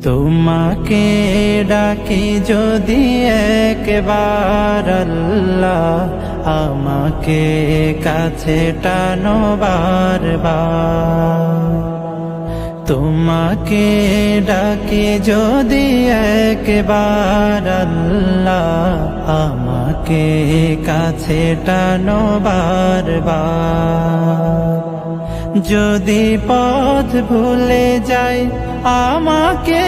তোমাকে ডাকি যদি একবার আল্লাহ, আমাকে কাছে টানো বারবার। তোমাকে ডাকি যদি একবার আল্লাহ, আমাকে কাছে টানো বারবার। যদি পথ ভুলে যাই আমাকে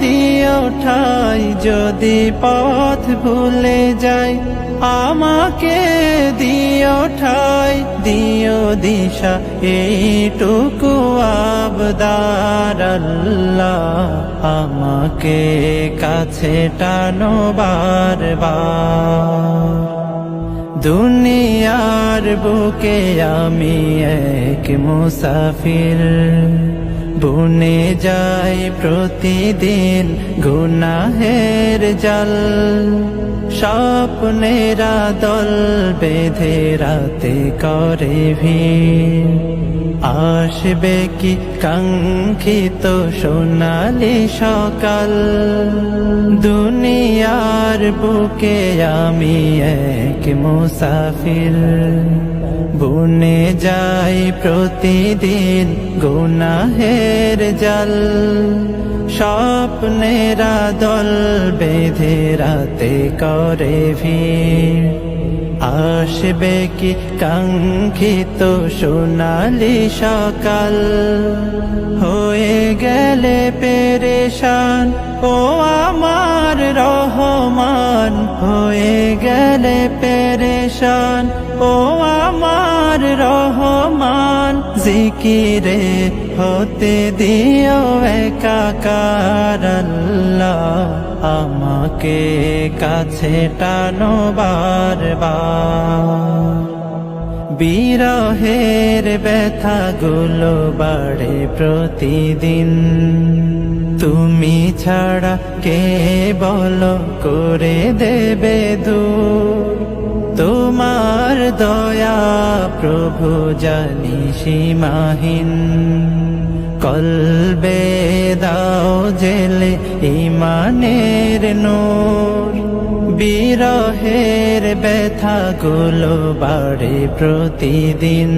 দিও ঠাই, যদি পথ ভুলে যাই আমাকে দিও ঠাই, দিও দিশা এইটুকু আবদার আল্লাহ, আমাকে কাছে টানো বারবার। দুনিয়ার বুকে আমি এক মুসাফির, বুনে যাই প্রতিদিন গুনাহের জাল। স্বপ্নেরা দল বেঁধে রাতে করে ভিড়, আসবে কি কাঙ্ক্ষিত সোনালি সকাল। দুনিয়ার বুকে আমি এক মুসাফির, বুনে যাই প্রতিদিন গুনাহের জাল। স্বপ্নেরা দল বেঁধে রাতে করে ভিড়, আসবে কি কাঙ্ক্ষিত সোনালি সকাল। হয়ে গেলে পেরেশান ও আমার রহমান, হয়ে গেলে পেরেশান ও আমার রহমান। জিকিরে হতে দিও একাকার আল্লাহ, আমাকে কাছে টানো বারবার। বিরহের ব্যথাগুলো বাড়ে প্রতিদিন, তুমি ছাড়া কে বলো করে দেবে দূর। তোমার দয়া প্রভু জানি সীমাহীন, কলবে দাও জেলে ঈমানের নূর। বিরহের ব্যথাগুলো বাড়ে প্রতিদিন,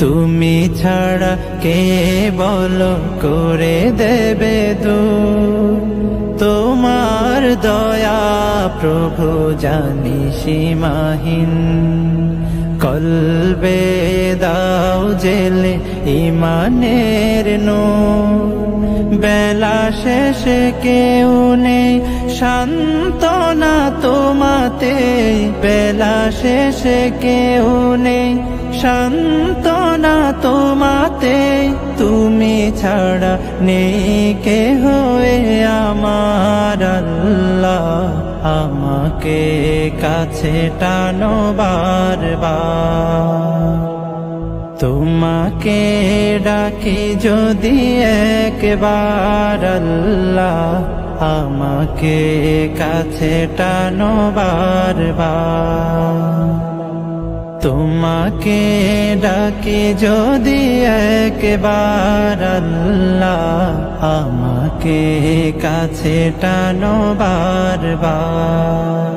তুমি ছাড়া কে বলো করে দেবে দূর। তোমার দয়া প্রভু জানি সীমাহীন, কলবে দাও জেলে ঈমানের নূর। বেলা শেষে কেউ নেই সান্ত্বনা তোমাতে, বেলা শেষে কেউ নেই সান্ত্বনা তোমাতে। তুমি ছাড়া নেই কেহ আমার আল্লাহ, আমাকে কাছে টানো বারবার। তোমাকে ডাকি যদি একবার আল্লাহ, আমাকে কাছে টানো বারবার। তোমাকে ডাকি যদি একবার আল্লাহ, আমাকে কাছে টানো বারবার।